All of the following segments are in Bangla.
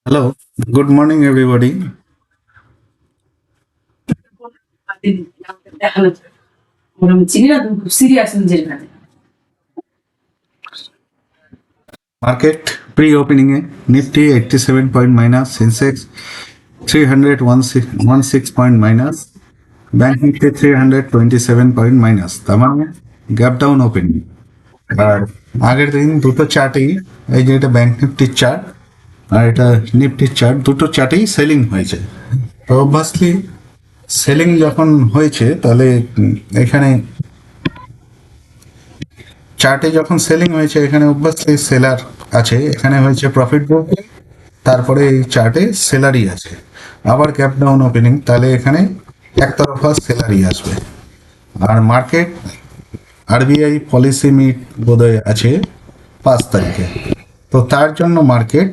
Hello, good morning, everybody. Market pre-opening Nifty 87 point minus, Sensex 316 point minus, Bank Nifty 327 point minus. তার মানে গ্যাপ ডাউন ওপেনিং। আর আগের দিন দুটো চার্টেই এই যে এটা ব্যাংক নিফটির চার্ট আর এটা নিফটির চার্ট দুটো চার্টেই সেলিং হয়েছে। তো অবভিয়াসলি সেলিং যখন হয়েছে তাহলে এখানে চার্টে যখন সেলিং হয়েছে এখানে অবভিয়াসলি সেলার আছে, এখানে হয়েছে প্রফিট বুকিং, তারপরে এই চার্টে সেলারই আছে। আবার গ্যাপ ডাউন ওপেনিং, তাহলে এখানে একতরফা সেলারই আসবে। আর মার্কেট আরবিআই পলিসি মিট বোধহয় আছে 5 তারিখে, তো তার জন্য মার্কেট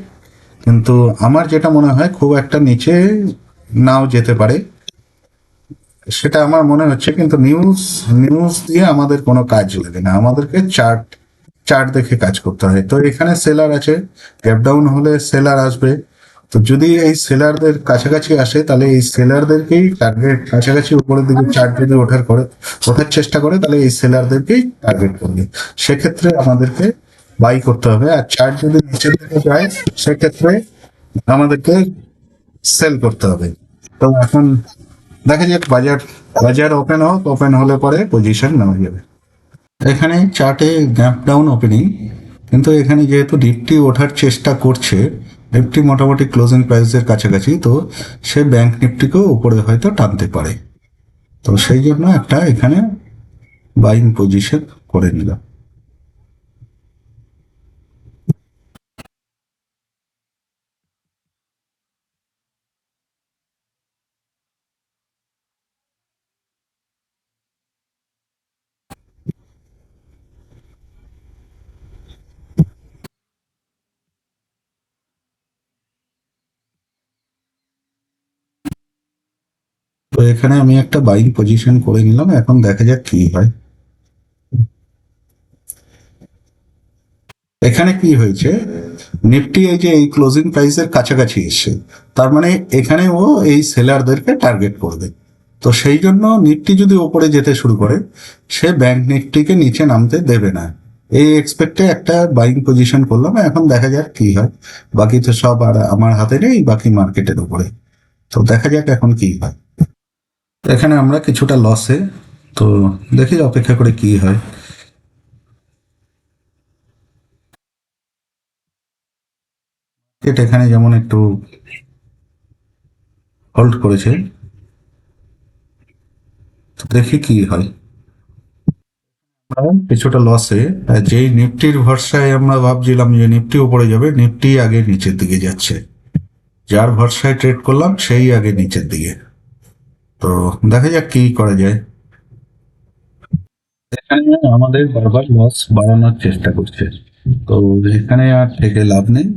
কিন্তু আমার যেটা মনে হয় খুব একটা নিচে নাও যেতে পারে, সেটা আমার মনে হচ্ছে। কিন্তু নিউজ নিউজ দিয়ে আমাদের কোনো কাজ লাগে না, আমাদেরকে চার্ট চার্ট দেখে কাজ করতে হয়। তো এখানে সেলার আছে, গ্যাপ ডাউন হলে সেলার আসবে। তো যদি এই সেলারদের কাছাকাছি আসে তাহলে এই সেলারদেরকেই টার্গেট, কাছাকাছি উপরের দিকে চার্ট যদি ওঠার চেষ্টা করে তাহলে এই সেলারদেরকেই টার্গেট করবে। সেক্ষেত্রে আমাদেরকে বাই করতে হবে। আর চার্ট যদি নিচের দিকে যায় সেক্ষেত্রে আমাদেরকে সেল করতে হবে। তো এখন দেখা যাক বাজার বাজার ওপেন হোক, ওপেন হলে পরে পজিশন নেওয়া যাবে। এখানে চার্টে গ্যাপ ডাউন ওপেনিং, কিন্তু এখানে যেহেতু নিফটি ওঠার চেষ্টা করছে, নিফটি মোটামুটি ক্লোজিং প্রাইসের কাছাকাছি, তো সে ব্যাংক নিফটিকেও উপরে হয়তো টানতে পারে। তো সেই জন্য একটা এখানে বাইং পজিশন করে নিলাম। তো এখানে আমি একটা বাইং পজিশন করে নিলাম, এখন দেখা যাক কি হয়। এখানে কি হয়েছে, নিফটি এই যে এই ক্লোজিং প্রাইসের কাছাকাছি এসছে, তার মানে এখানে ও এই সেলারদেরকে টার্গেট করবে। তো সেই জন্য নিফটি যদি ওপরে যেতে শুরু করে, সে ব্যাংক নিফটিকে নিচে নামতে দেবে না। এই এক্সপেক্টে একটা বাইং পজিশন করলাম, এখন দেখা যাক কি হয়। বাকি তো সব আর আমার হাতে নেই, বাকি মার্কেটের উপরে। তো দেখা যাক এখন কি হয়। এখানে আমরা কিছুটা লসে, তো দেখি অপেক্ষা করে কি হয়। এটা এখানে যেমন একটু হোল্ড করেছে, তো দেখি কি হয়। কিছুটা লসে, যেই নিফটির ভরসায় আমরা ভাবছিলাম যে নিফটি উপরে যাবে, নিফটি আগে নিচের দিকে যাচ্ছে। যার ভরসায় ট্রেড করলাম সেই আগে নিচের দিকে। তো দেখা যাক কি করা যায়। এখানে আমাদের বারবার লস বাড়ানোর চেষ্টা করছে, তো এখানে আর থেকে লাভ নেই।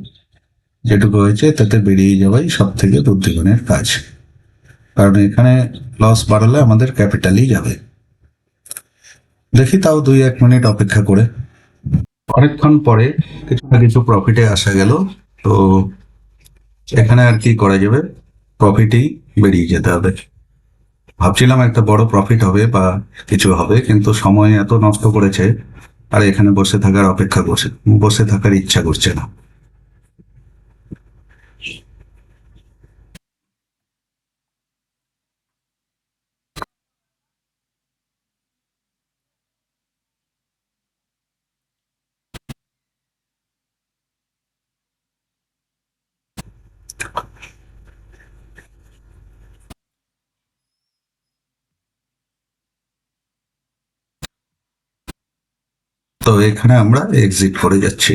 যেটুকু হয়েছে তাতে বেরিয়ে যাওয়াই সব থেকে বুদ্ধিমানের কাজ, কারণ এখানে লস বাড়ালে আমাদের ক্যাপিটালই যাবে। দেখি তাও 2-1 মিনিট অপেক্ষা করে। অনেকক্ষণ পরে কিছু না কিছু প্রফিটে আসা গেল। তো এখানে আর কি করা যাবে, প্রফিটেই বেরিয়ে যেতে হবে। ভাবছিলাম একটা বড় প্রফিট হবে বা কিছু হবে, কিন্তু সময় এত নষ্ট করেছে আর এখানে বসে থাকার অপেক্ষা করছে, বসে থাকার ইচ্ছা করছে না। তো এখানে আমরা এক্সিট করে যাচ্ছি।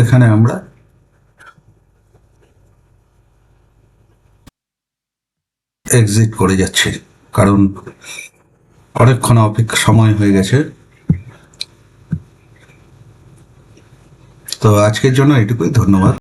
এখানে আমরা এক্সিট করে যাচ্ছি, কারণ অনেকক্ষণ অপেক্ষা সময় হয়ে গেছে। তো আজকের জন্য এটুকুই, ধন্যবাদ।